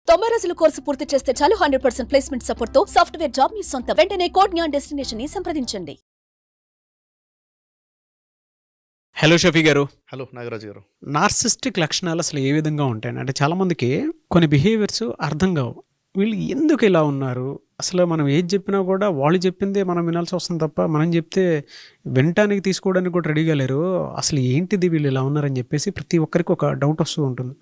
90 రోజుల కోర్సు పూర్తి చేస్తే చాలు 100% ప్లేస్మెంట్ సపోర్ట్ తో సాఫ్ట్వేర్ జాబ్ మీ సొంతం. వెంటనే కోడ్ జ్ఞాన్ డెస్టినేషన్ ని సంప్రదించండి. హలో షఫీ గారు. హలో నాగరాజు గారు. నార్సిస్టిక్ లక్షణాలు అసలు ఏ విధంగా ఉంటాయండి? అంటే చాలామందికి కొన్ని బిహేవియర్స్ అర్థం కావు. వీళ్ళు ఎందుకు ఇలా ఉన్నారు, అసలు మనం ఏది చెప్పినా కూడా వాళ్ళు చెప్పిందే మనం వినాల్సి వస్తుంది తప్ప మనం చెప్తే వినటానికి తీసుకోవడానికి కూడా రెడీగా లేరు. అసలు ఏంటిది వీళ్ళు ఇలా ఉన్నారని చెప్పేసి ప్రతి ఒక్కరికి ఒక డౌట్ వస్తూ ఉంటుంది.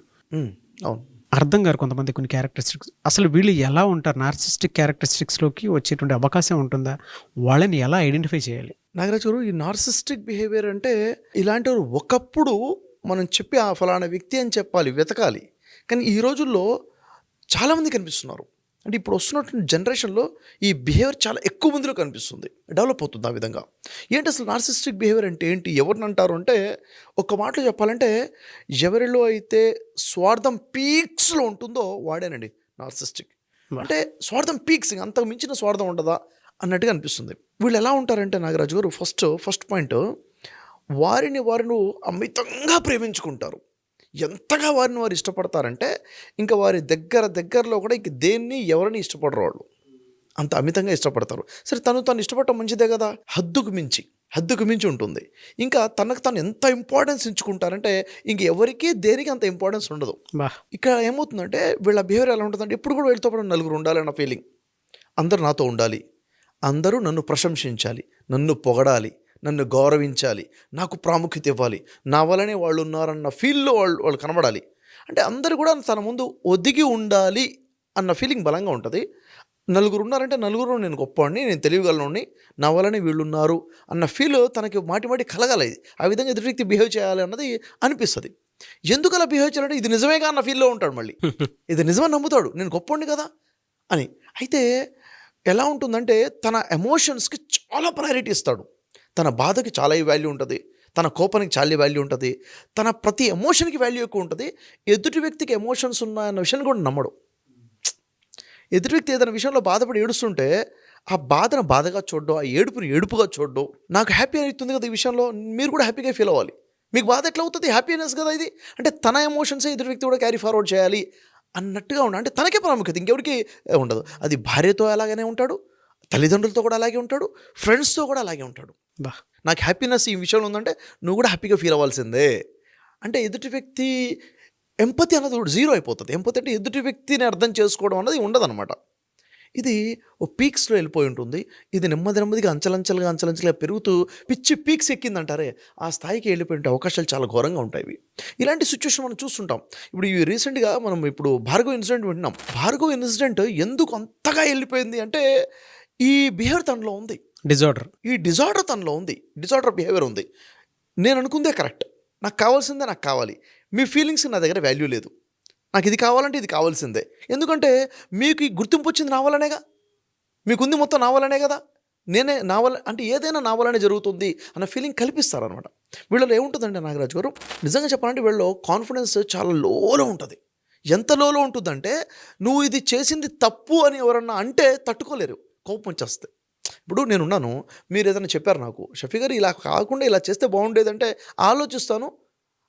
అవును, అర్థం గారు కొంతమంది కొన్ని క్యారెక్టరిస్టిక్స్. అసలు వీళ్ళు ఎలా ఉంటారు? నార్సిస్టిక్ క్యారెక్టరిస్టిక్స్లోకి వచ్చేటువంటి అవకాశం ఉంటుందా? వాళ్ళని ఎలా ఐడెంటిఫై చేయాలి? నాగరాజు గారు, ఈ నార్సిస్టిక్ బిహేవియర్ అంటే ఇలాంటి ఒకప్పుడు మనం చెప్పి ఆ ఫలానా వ్యక్తి అని చెప్పాలి, వెతకాలి. కానీ ఈ రోజుల్లో చాలామంది కనిపిస్తున్నారు. అంటే ఇప్పుడు వస్తున్నటువంటి జనరేషన్లో ఈ బిహేవియర్ చాలా ఎక్కువ మందిలో కనిపిస్తుంది, డెవలప్ అవుతుంది ఆ విధంగా. ఏంటి అసలు నార్సిస్టిక్ బిహేవియర్ అంటే ఏంటి, ఎవరిని అంటారు అంటే, ఒక మాటలో చెప్పాలంటే ఎవరిలో అయితే స్వార్థం పీక్స్లో ఉంటుందో వాడేనండి నార్సిస్టిక్. అంటే స్వార్థం పీక్స్, అంతకు మించిన స్వార్థం ఉండదా అన్నట్టుగా అనిపిస్తుంది. వీళ్ళు ఎలా ఉంటారంటే నాగరాజు గారు, ఫస్ట్ పాయింట్, వారిని అమితంగా ప్రేమించుకుంటారు. ఎంతగా వారిని వారు ఇష్టపడతారంటే ఇంకా వారి దగ్గరలో కూడా ఇంక దేన్ని ఎవరిని ఇష్టపడరు వాళ్ళు, అంత అమితంగా ఇష్టపడతారు. సరే, తను ఇష్టపడటం మంచిదే కదా, హద్దుకు మించి ఉంటుంది. ఇంకా తనకు తను ఎంత ఇంపార్టెన్స్ ఇచ్చుకుంటారంటే ఇంక ఎవరికి దేనికి అంత ఇంపార్టెన్స్ ఉండదు. ఇక్కడ ఏమవుతుందంటే వీళ్ళ బిహేవియర్ ఎలా ఉంటుందంటే, ఎప్పుడు కూడా వీళ్ళతో పాటు నలుగురు ఉండాలి అన్న ఫీలింగ్. అందరూ నాతో ఉండాలి, అందరూ నన్ను ప్రశంసించాలి, నన్ను పొగడాలి, నన్ను గౌరవించాలి, నాకు ప్రాముఖ్యత ఇవ్వాలి, నా వల్లనే వాళ్ళు ఉన్నారన్న ఫీల్లో వాళ్ళు కనబడాలి. అంటే అందరూ కూడా తన ముందు ఒదిగి ఉండాలి అన్న ఫీలింగ్ బలంగా ఉంటుంది. నలుగురు ఉన్నారంటే నలుగురు నేను గొప్పవాడిని, నేను తెలియగలనోడిని, నా వల్లనే వీళ్ళు ఉన్నారు అన్న ఫీల్ తనకి మాటి కలగాలి. ఆ విధంగా ఎదుటి వ్యక్తి బిహేవ్ చేయాలి అన్నది అనిపిస్తుంది. ఎందుకు అలా బిహేవ్ చేయాలంటే ఇది నిజమేగా అన్న ఫీల్లో ఉంటాడు. మళ్ళీ ఇది నిజమని నమ్ముతాడు, నేను గొప్పవాడిని కదా అని. అయితే ఎలా ఉంటుందంటే తన ఎమోషన్స్కి చాలా ప్రయారిటీ ఇస్తాడు. తన బాధకి చాలా వాల్యూ ఉంటుంది, తన కోపానికి చాలా వాల్యూ ఉంటుంది, తన ప్రతి ఎమోషన్కి వాల్యూ ఎక్కువ ఉంటుంది. ఎదుటి వ్యక్తికి ఎమోషన్స్ ఉన్నాయన్న విషయాన్ని కూడా నమ్మడు. ఎదుటి వ్యక్తి ఏదైనా విషయంలో బాధపడి ఏడుస్తుంటే ఆ బాధను బాధగా చూడడం, ఆ ఏడుపుని ఏడుపుగా చూడడం. నాకు హ్యాపీ అవుతుంది కదా ఈ విషయంలో, మీరు కూడా హ్యాపీగా ఫీల్ అవ్వాలి. మీకు బాధ ఎట్లా అవుతుంది, హ్యాపీనెస్ కదా ఇది. అంటే తన ఎమోషన్సే ఎదుటి వ్యక్తి కూడా క్యారీ ఫార్వర్డ్ చేయాలి అన్నట్టుగా ఉండాలి. అంటే తనకే ప్రాముఖ్యత, ఇంకెవరికి ఉండదు. అది భార్యతో అలాగనే ఉంటాడు, తల్లిదండ్రులతో కూడా అలాగే ఉంటాడు, ఫ్రెండ్స్తో కూడా అలాగే ఉంటాడు. నాకు హ్యాపీనెస్ ఈ విషయంలో ఉందంటే నువ్వు కూడా హ్యాపీగా ఫీల్ అవ్వాల్సిందే. అంటే ఎదుటి వ్యక్తి ఎంపతి అన్నది కూడా జీరో అయిపోతుంది. ఎంపతి అంటే ఎదుటి వ్యక్తిని అర్థం చేసుకోవడం అన్నది ఉండదన్నమాట. ఇది ఓ పీక్స్లో వెళ్ళిపోయి ఉంటుంది. ఇది నెమ్మదిగా అంచలంచలుగా పెరుగుతూ పిచ్చి పీక్స్ ఎక్కిందంటారే, ఆ స్థాయికి వెళ్ళిపోయిన అవకాశాలు చాలా ఘోరంగా ఉంటాయి. ఇలాంటి సిచ్యువేషన్ మనం చూస్తుంటాం. ఇప్పుడు ఈ రీసెంట్గా మనం ఇప్పుడు భార్గవ్ ఇన్సిడెంట్ వింటున్నాం. భార్గవ్ ఇన్సిడెంట్ ఎందుకు అంతగా వెళ్ళిపోయింది అంటే ఈ బిహేవియర్ తనలో ఉంది, డిజార్డర్ తనలో ఉంది, డిజార్డర్ బిహేవియర్ ఉంది. నేను అనుకుందే కరెక్ట్, నాకు కావాల్సిందే నాకు కావాలి, మీ ఫీలింగ్స్కి నా దగ్గర వాల్యూ లేదు, నాకు ఇది కావాలంటే ఇది కావాల్సిందే. ఎందుకంటే మీకు ఈ గుర్తింపు వచ్చింది నా వల్లనేగా, మీకుంది మొత్తం నా వల్లనే కదా, నేనే నా వల్ల అంటే ఏదైనా నా వల్లనే జరుగుతుంది అన్న ఫీలింగ్ కల్పిస్తారనమాట. వీళ్ళలో ఏముంటుందంటే నాగరాజు గారు, నిజంగా చెప్పాలంటే వీళ్ళలో కాన్ఫిడెన్స్ చాలా లోలో ఉంటుంది. ఎంత లోలో ఉంటుందంటే నువ్వు ఇది చేసింది తప్పు అని ఎవరన్నా అంటే తట్టుకోలేరు, కోపం వచ్చేస్తే. ఇప్పుడు నేనున్నాను, మీరు ఏదైనా చెప్పారు నాకు, షఫీ గారు ఇలా కాకుండా ఇలా చేస్తే బాగుండేదంటే ఆలోచిస్తాను,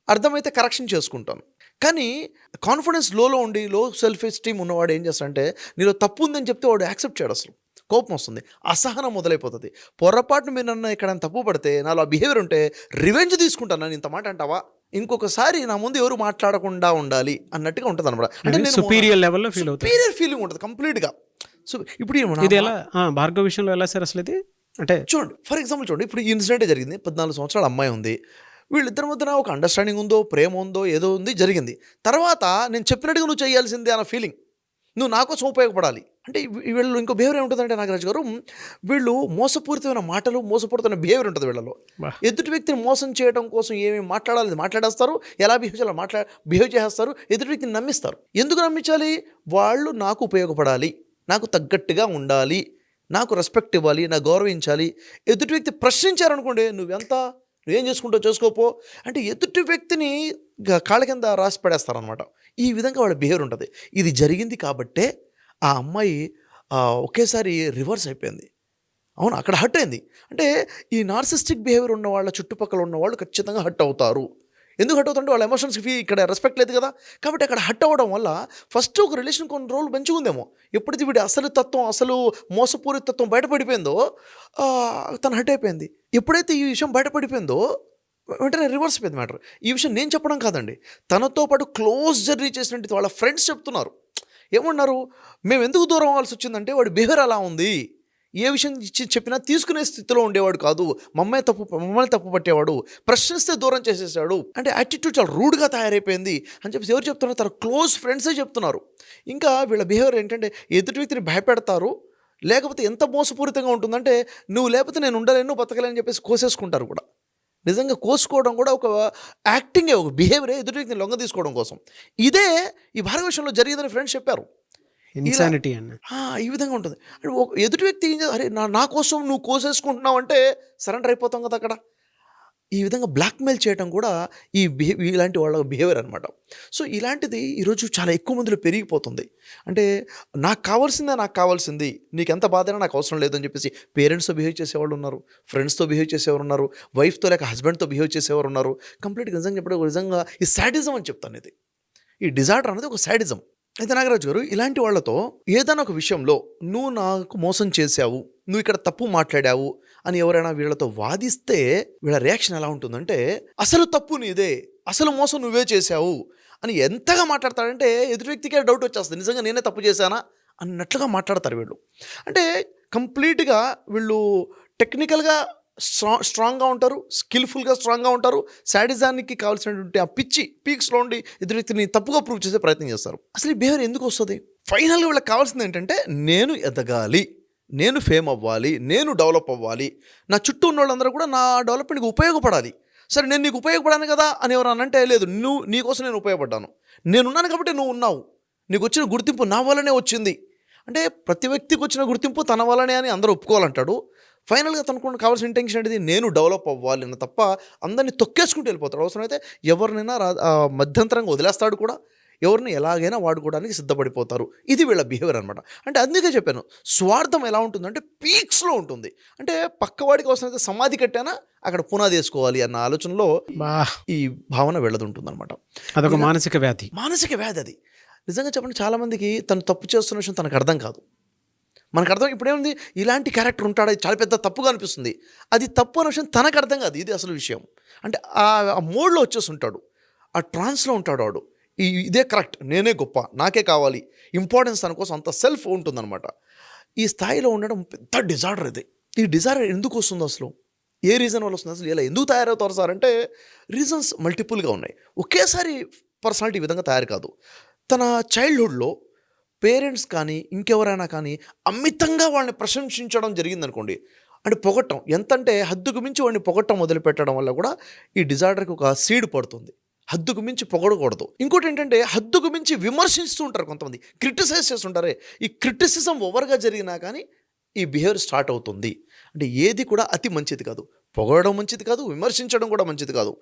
అర్థమైతే కరెక్షన్ చేసుకుంటాను. కానీ కాన్ఫిడెన్స్ లోలో ఉండి లో సెల్ఫ్ ఎస్టీమ్ ఉన్నవాడు ఏం చేస్తాడంటే నీలో తప్పు ఉందని చెప్తే వాడు యాక్సెప్ట్ చేయడు, అసలు కోపం వస్తుంది, అసహనం మొదలైపోతుంది. పొరపాటును మీరు నన్ను ఇక్కడ తప్పు పడితే నాలో ఆ బిహేవియర్ ఉంటే రివెంజ్ తీసుకుంటాను, నేను ఇంత మాట అంటావా, ఇంకొకసారి నా ముందు ఎవరు మాట్లాడకుండా ఉండాలి అన్నట్టుగా ఉంటుంది అనమాట. అంటే నేను సుపీరియర్ లెవెల్లో సుపీరియర్ ఫీలింగ్ ఉంటుంది కంప్లీట్గా. సో ఇప్పుడు ఇది ఎలా భార్గవ్ విషయంలో ఎలా సార్ అసలు ఇది అంటే చూడండి, ఫర్ ఎగ్జాంపుల్ చూడండి, ఇప్పుడు ఈ ఇన్సిడెంటే జరిగింది. 14 సంవత్సరాల అమ్మాయి ఉంది, వీళ్ళిద్దరి మధ్యన ఒక అండర్స్టాండింగ్ ఉందో, ప్రేమ ఉందో, ఏదో ఉంది, జరిగింది. తర్వాత నేను చెప్పినట్టుగా నువ్వు చేయాల్సిందే అన్న ఫీలింగ్, నువ్వు నా కోసం ఉపయోగపడాలి అంటే వీళ్ళు ఇంకో బిహేవియర్ ఏముంటుందంటే నాగరాజు గారు, వీళ్ళు మోసపూరితమైన మాటలు, మోసపూరితమైన బిహేవియర్ ఉంటుంది వీళ్ళలో. ఎదుటి వ్యక్తిని మోసం చేయడం కోసం ఏమేమి మాట్లాడాలి మాట్లాడేస్తారు, ఎలా బిహేవ్ చేయాలి బిహేవ్ చేస్తారు, ఎదుటి వ్యక్తిని నమ్మిస్తారు. ఎందుకు నమ్మించాలి, వాళ్ళు నాకు ఉపయోగపడాలి, నాకు తగ్గట్టుగా ఉండాలి, నాకు రెస్పెక్ట్ ఇవ్వాలి, నాకు గౌరవించాలి. ఎదుటి వ్యక్తి ప్రశ్నించారనుకోండి, నువ్వేం చేసుకుంటావు చేసుకోపో అంటే ఎదుటి వ్యక్తిని కాళ్ళ కింద రాసి పడేస్తారనమాట. ఈ విధంగా వాళ్ళ బిహేవియర్ ఉంటుంది. ఇది జరిగింది కాబట్టే ఆ అమ్మాయి ఒకేసారి రివర్స్ అయిపోయింది. అవును, అక్కడ హర్ట్ అయింది. అంటే ఈ నార్సిస్టిక్ బిహేవియర్ ఉన్న వాళ్ళ చుట్టుపక్కల ఉన్న వాళ్ళు ఖచ్చితంగా హర్ట్ అవుతారు. ఎందుకు హట్ అవుతుంటే వాళ్ళ ఎమోషన్స్కి ఇక్కడ రెస్పెక్ట్ లేదు కదా. కాబట్టి అక్కడ హట్ అవ్వడం వల్ల ఫస్ట్ ఒక రిలేషన్ కొన్ని రోజులు మంచిగా ఉందేమో, ఎప్పుడైతే వీడి అసలు తత్వం, అసలు మోసపూరిత తత్వం బయటపడిపోయిందో తను హట్ అయిపోయింది. ఎప్పుడైతే ఈ విషయం బయటపడిపోయిందో వెంటనే రివర్స్ అయిపోయింది మ్యాటర్. ఈ విషయం నేను చెప్పడం కాదండి, తనతో పాటు క్లోజ్ జర్నీ చేసినట్టు వాళ్ళ ఫ్రెండ్స్ చెప్తున్నారు. ఏమన్నారు, మేము ఎందుకు దూరం అవ్వాల్సి వచ్చిందంటే వాడి బిహేవియర్ అలా ఉంది, ఏ విషయం చెప్పినా తీసుకునే స్థితిలో ఉండేవాడు కాదు, మమ్మల్ని తప్పు పట్టేవాడు, ప్రశ్నిస్తే దూరం చేసేసాడు, అంటే యాటిట్యూడ్ చాలా రూడ్గా తయారైపోయింది అని చెప్పి ఎవరు చెప్తున్నారు, తన క్లోజ్ ఫ్రెండ్సే చెప్తున్నారు. ఇంకా వీళ్ళ బిహేవియర్ ఏంటంటే ఎదుటి వ్యక్తిని భయపెడతారు, లేకపోతే ఎంత మోసపూరితంగా ఉంటుందంటే నువ్వు లేకపోతే నేను ఉండలేను, బతకలేని చెప్పేసి కోసేసుకుంటారు కూడా. నిజంగా కోసుకోవడం కూడా ఒక యాక్టింగే, ఒక బిహేవియరే ఎదుటి వ్యక్తిని లొంగ తీసుకోవడం కోసం. ఇదే ఈ భార్గవ విషయంలో జరిగేదని ఫ్రెండ్స్ చెప్పారు. ఇన్సానిటీ అన్న ఈ విధంగా ఉంటుంది. అంటే ఎదుటి వ్యక్తి ఏం అరే నా కోసం నువ్వు కోసేసుకుంటున్నావు అంటే సరెండర్ అయిపోతాం కదా అక్కడ. ఈ విధంగా బ్లాక్మెయిల్ చేయడం కూడా ఇలాంటి వాళ్ళ బిహేవియర్ అనమాట. సో ఇలాంటిది ఈరోజు చాలా ఎక్కువ మందిలో పెరిగిపోతుంది. అంటే నాకు కావాల్సింది, నీకు ఎంత బాధైనా నాకు అవసరం లేదని చెప్పేసి పేరెంట్స్తో బిహేవ్ చేసేవాళ్ళు ఉన్నారు, ఫ్రెండ్స్తో బిహేవ్ చేసేవారు ఉన్నారు, వైఫ్తో లేక హస్బెండ్తో బిహేవ్ చేసేవారు ఉన్నారు. కంప్లీట్గా నిజంగా చెప్పడం నిజంగా ఈ సాడిజం అని చెప్తాను. ఇది ఈ డిజార్డర్ అనేది ఒక సాడిజం. అయితే నాగరాజు గారు, ఇలాంటి వాళ్ళతో ఏదైనా ఒక విషయంలో నువ్వు నాకు మోసం చేశావు, నువ్వు ఇక్కడ తప్పు మాట్లాడావు అని ఎవరైనా వీళ్ళతో వాదిస్తే వీళ్ళ రియాక్షన్ ఎలా ఉంటుందంటే, అసలు తప్పు నీదే, అసలు మోసం నువ్వే చేశావు అని ఎంతగా మాట్లాడతాడంటే ఎదుటి వ్యక్తికే డౌట్ వచ్చేస్తుంది, నిజంగా నేనే తప్పు చేశానా అన్నట్లుగా మాట్లాడతారు వీళ్ళు. అంటే కంప్లీట్గా వీళ్ళు టెక్నికల్గా స్ట్రాంగ్గా ఉంటారు, స్కిల్ఫుల్గా స్ట్రాంగ్గా ఉంటారు, శాడిజానికి కావాల్సినటువంటి ఆ పిచ్చి పీక్స్లో ఉండి ఎదుటి వ్యక్తిని తప్పుగా ప్రూవ్ చేసే ప్రయత్నం చేస్తారు. అసలు ఈ బిహేవియర్ ఎందుకు వస్తుంది? ఫైనల్గా వీళ్ళకి కావాల్సింది ఏంటంటే నేను ఎదగాలి, నేను ఫేమ్ అవ్వాలి, నేను డెవలప్ అవ్వాలి, నా చుట్టూ ఉన్న వాళ్ళందరూ కూడా నా డెవలప్మెంట్కి ఉపయోగపడాలి. సరే నేను నీకు ఉపయోగపడాను కదా అని ఎవరు అంటే, లేదు నీకోసం నేను ఉపయోగపడ్డాను, నేనున్నాను కాబట్టి నువ్వు ఉన్నావు, నీకు వచ్చిన గుర్తింపు నా వల్లనే వచ్చింది అంటే ప్రతి వ్యక్తికి వచ్చిన గుర్తింపు తన వల్లనే అని అందరూ ఒప్పుకోవాలంటాడు. ఫైనల్గా తనకు కావాల్సిన ఇంటెన్షన్ అనేది నేను డెవలప్ అవ్వాలి అని తప్ప అందరినీ తొక్కేసుకుంటూ వెళ్ళిపోతాడు. అవసరమైతే ఎవరినైనా మధ్యంతరంగా వదిలేస్తాడు కూడా, ఎవరిని ఎలాగైనా వాడుకోవడానికి సిద్ధపడిపోతారు. ఇది వీళ్ళ బిహేవియర్ అనమాట. అంటే అందుకే చెప్పాను, స్వార్థం ఎలా ఉంటుందంటే పీక్స్లో ఉంటుంది. అంటే పక్కవాడికి అవసరమైతే సమాధి కట్టానా అక్కడ పునాది వేసుకోవాలి అన్న ఆలోచనలో ఈ భావన వెళ్ళదుంటుంది అనమాట. అదొక మానసిక వ్యాధి అది. నిజంగా చెప్పండి, చాలామందికి తను తప్పు చేస్తున్న విషయం తనకు అర్థం కాదు. మనకు అర్థం ఇప్పుడేముంది, ఇలాంటి క్యారెక్టర్ ఉంటాడు, చాలా పెద్ద తప్పుగా అనిపిస్తుంది, అది తప్పు అనే విషయం తనకు అర్థం కాదు. ఇది అసలు విషయం. అంటే ఆ మోడ్లో వచ్చేసి ఉంటాడు, ఆ ట్రాన్స్లో ఉంటాడు వాడు. ఇదే కరెక్ట్, నేనే గొప్ప, నాకే కావాలి, ఇంపార్టెన్స్ తన కోసం అంత సెల్ఫ్ ఉంటుందన్నమాట. ఈ స్థాయిలో ఉండడం పెద్ద డిజార్డర్ ఇది. ఈ డిజార్డర్ ఎందుకు వస్తుంది అసలు, ఏ రీజన్ వల్ల వస్తుంది, అసలు ఇలా ఎందుకు తయారవుతారు సార్ అంటే రీజన్స్ మల్టిపుల్గా ఉన్నాయి. ఒకేసారి పర్సనాలిటీ ఈ విధంగా తయారు కాదు. తన చైల్డ్హుడ్లో పేరెంట్స్ కానీ ఇంకెవరైనా కానీ అమితంగా వాళ్ళని ప్రశంసించడం జరిగిందనుకోండి, అంటే పొగట్టం, ఎంతంటే హద్దుకు మించి వాడిని పొగట్టం మొదలుపెట్టడం వల్ల కూడా ఈ డిజార్డర్కి ఒక సీడ్ పడుతుంది. హద్దుకు మించి పొగడకూడదు. ఇంకోటి ఏంటంటే హద్దుకు మించి విమర్శిస్తూ ఉంటారు కొంతమంది, క్రిటిసైజ్ చేస్తుంటారే. ఈ క్రిటిసిజం ఓవర్గా జరిగినా కానీ ఈ బిహేవియర్ స్టార్ట్ అవుతుంది. అంటే ఏది కూడా అతి మంచిది కాదు, పొగడడం మంచిది కాదు, విమర్శించడం కూడా మంచిది కాదు.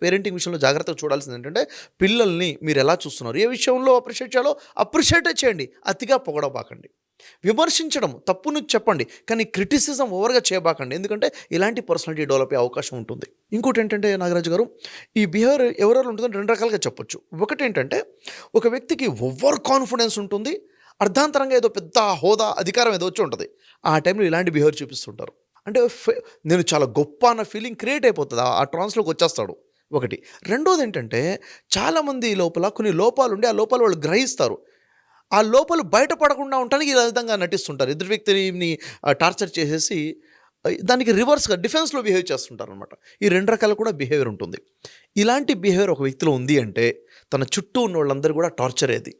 పేరెంటింగ్ విషయంలో జాగ్రత్తగా చూడాల్సింది ఏంటంటే, పిల్లల్ని మీరు ఎలా చూస్తున్నారు, ఏ విషయంలో అప్రిషియేట్ చేయాలో అప్రిషియేటే చేయండి, అతిగా పొగడబాకండి. విమర్శించడం తప్పును చెప్పండి, కానీ క్రిటిసిజం ఓవర్గా చేయబాకండి, ఎందుకంటే ఇలాంటి పర్సనాలిటీ డెవలప్ అయ్యే అవకాశం ఉంటుంది. ఇంకోటి ఏంటంటే నాగరాజు గారు, ఈ బిహేవియర్ ఎవరెవరు ఉంటుందని రెండు రకాలుగా చెప్పొచ్చు. ఒకటి ఏంటంటే, ఒక వ్యక్తికి ఓవర్ కాన్ఫిడెన్స్ ఉంటుంది, అర్ధాంతరంగా ఏదో పెద్ద హోదా అధికారం ఏదో వచ్చి ఉంటుంది, ఆ టైంలో ఇలాంటి బిహేవియర్ చూపిస్తుంటారు. అంటే నేను చాలా గొప్ప అన్న ఫీలింగ్ క్రియేట్ అయిపోతుంది, ఆ ట్రాన్స్లోకి వచ్చేస్తాడు. ఒకటి. రెండోది ఏంటంటే, చాలామంది లోపల కొన్ని లోపాలు ఉండి ఆ లోపాలు వాళ్ళు గ్రహిస్తారు, ఆ లోపాలు బయటపడకుండా ఉండడానికి ఈ విధంగా నటిస్తుంటారు. ఎదురు వ్యక్తిని టార్చర్ చేసేసి దానికి రివర్స్గా డిఫెన్స్లో బిహేవ్ చేస్తుంటారు అనమాట. ఈ రెండు రకాలు కూడా బిహేవియర్ ఉంటుంది. ఇలాంటి బిహేవియర్ ఒక వ్యక్తిలో ఉంది అంటే తన చుట్టూ ఉన్న వాళ్ళందరూ కూడా టార్చర్ ఏది,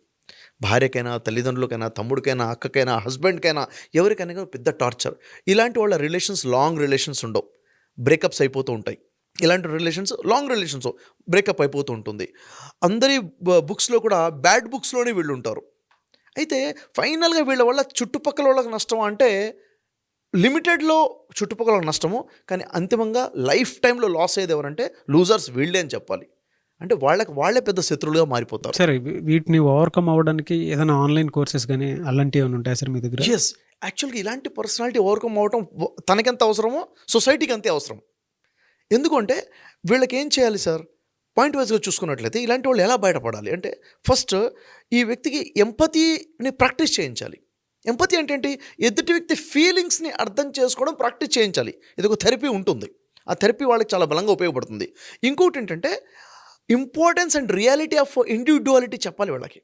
భార్యకైనా, తల్లిదండ్రులకైనా, తమ్ముడికైనా, అక్కకైనా, హస్బెండ్కైనా, ఎవరికైనా పెద్ద టార్చర్. ఇలాంటి వాళ్ళ రిలేషన్స్ లాంగ్ రిలేషన్స్ ఉండవు, బ్రేకప్స్ అయిపోతూ ఉంటాయి. ఇలాంటి రిలేషన్స్ లాంగ్ రిలేషన్స్ బ్రేకప్ అయిపోతూ ఉంటుంది. అందరి బుక్స్లో కూడా బ్యాడ్ బుక్స్లోనే వీళ్ళు ఉంటారు. అయితే ఫైనల్గా వీళ్ళ వల్ల చుట్టుపక్కల వాళ్ళకి నష్టం అంటే లిమిటెడ్లో చుట్టుపక్కల నష్టము, కానీ అంతిమంగా లైఫ్ టైంలో లాస్ అయ్యేది ఎవరంటే లూజర్స్ వీళ్ళే అని చెప్పాలి. అంటే వాళ్ళే పెద్ద శత్రువులుగా మారిపోతారు. సరే, వీటిని ఓవర్కమ్ అవ్వడానికి ఏదైనా ఆన్లైన్ కోర్సెస్ కానీ అలాంటివి ఏమైనా ఉంటాయి సార్ మీ దగ్గర? ఎస్, యాక్చువల్గా ఇలాంటి పర్సనాలిటీ ఓవర్కమ్ అవ్వడం తనకెంత అవసరమో సొసైటీకి అంతే అవసరం. ఎందుకంటే వీళ్ళకి ఏం చేయాలి సార్, పాయింట్ వైజ్గా చూసుకున్నట్లయితే ఇలాంటి వాళ్ళు ఎలా బయటపడాలి అంటే ఫస్ట్ ఈ వ్యక్తికి ఎంపతీని ప్రాక్టీస్ చేయించాలి. ఎంపతి అంటే ఏంటి? ఎదుటి వ్యక్తి ఫీలింగ్స్ని అర్థం చేసుకోవడం ప్రాక్టీస్ చేయించాలి. ఇది ఒక థెరపీ ఉంటుంది. ఆ థెరపీ వాళ్ళకి చాలా బలంగా ఉపయోగపడుతుంది. ఇంకొకటి ఏంటంటే importance and reality of individuality చెప్పాలి వాళ్ళకి.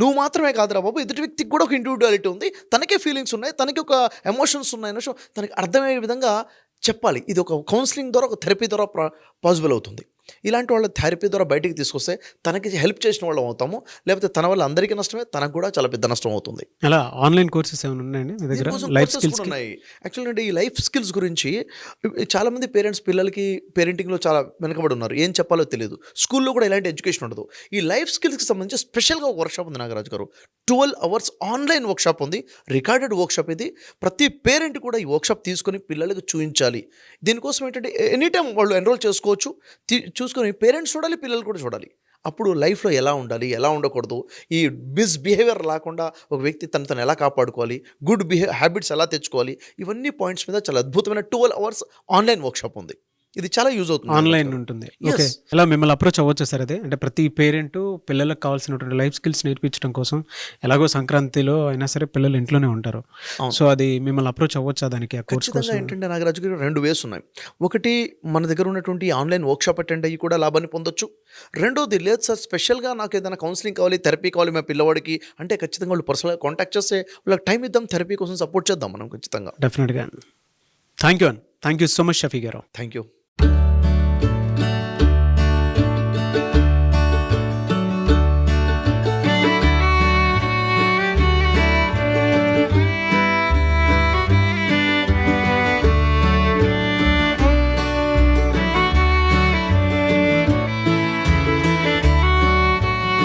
నువ్వు మాత్రమే కాదురా బాబు, ఎదుటి వ్యక్తికి కూడా ఒక ఇండివిజువాలిటీ ఉంది, తనకే ఫీలింగ్స్ ఉన్నాయి, తనకి ఒక ఎమోషన్స్ ఉన్నాయన్న విషయం తనకి అర్థమయ్యే విధంగా చెప్పాలి. ఇది ఒక కౌన్సిలింగ్ ద్వారా, ఒక థెరపీ ద్వారా పాసిబుల్ అవుతుంది. ఇలాంటి వాళ్ళ థెరపీ ద్వారా బయటికి తీసుకొస్తే తనకి హెల్ప్ చేసిన వాళ్ళం అవుతాము. లేకపోతే తన వల్ల అందరికీ నష్టమే, తనకు కూడా చాలా పెద్ద నష్టం అవుతుంది. అలా ఆన్లైన్ కోర్సెస్ ఏమైనా ఉన్నాయండి మీ దగ్గర? దీనికోసం లైఫ్ courses స్కిల్స్ కూడా ఉన్నాయి. యాక్చువల్గా అంటే ఈ లైఫ్ స్కిల్స్ గురించి చాలామంది పేరెంట్స్ పిల్లలకి పేరెంటింగ్లో చాలా వెనకబడి ఉన్నారు. ఏం చెప్పాలో తెలియదు. స్కూల్లో కూడా ఇలాంటి ఎడ్యుకేషన్ ఉండదు. ఈ లైఫ్ స్కిల్స్కి సంబంధించి స్పెషల్గా వర్క్షాప్ ఉంది నాగరాజు గారు. 12 hours ఆన్లైన్ వర్క్షాప్ ఉంది, రికార్డెడ్ వర్క్షాప్ ఇది. ప్రతి పేరెంట్ కూడా ఈ వర్క్షాప్ తీసుకొని పిల్లలకు చూపించాలి. దీనికోసం ఏంటంటే ఎనీ టైం వాళ్ళు ఎన్రోల్ చేసుకోవచ్చు. చూసుకొని పేరెంట్స్ చూడాలి, పిల్లలు కూడా చూడాలి. అప్పుడు లైఫ్లో ఎలా ఉండాలి, ఎలా ఉండకూడదు, ఈ బిహేవియర్ రాకుండా ఒక వ్యక్తి తను ఎలా కాపాడుకోవాలి, గుడ్ హ్యాబిట్స్ ఎలా తెచ్చుకోవాలి, ఇవన్నీ పాయింట్స్ మీద చాలా అద్భుతమైన 12 hours ఆన్లైన్ వర్క్షాప్ ఉంది. ఇది చాలా యూజ్ అవుతుంది. ఆన్లైన్ ఉంటుంది. ఓకే, ఇలా మిమ్మల్ని అప్రోచ్ అవ్వచ్చు సార్? అదే అంటే ప్రతి పేరెంట్ పిల్లలకు కావాల్సినటువంటి లైఫ్ స్కిల్స్ నేర్పించడం కోసం, ఎలాగో సంక్రాంతిలో అయినా సరే పిల్లలు ఇంట్లోనే ఉంటారు. సో అది మిమ్మల్ని అప్రోచ్ అవ్వచ్చా దానికి? ఆ కోర్స్ ఖచ్చితంగా ఏంటంటే నాగరాజు గారు 2 ways ఉన్నాయి. ఒకటి, మన దగ్గర ఉన్నటువంటి ఆన్లైన్ వర్క్షాప్ అటెండ్ అయ్యి కూడా లాభాన్ని పొందొచ్చు. రెండోది, లేదు సార్ స్పెషల్గా నాకు ఏదైనా కౌన్సిలింగ్ కావాలి, థెరపీ కావాలి మా పిల్లవాడికి అంటే ఖచ్చితంగా వాళ్ళు పర్సనల్గా కాంటాక్ట్ చేస్తే వాళ్ళకి టైం ఇద్దాం, థెరపీ కోసం సపోర్ట్ చేద్దాం మనం ఖచ్చితంగా. డెఫినెట్గా. Thank you so much Shafi గారు. Thank you.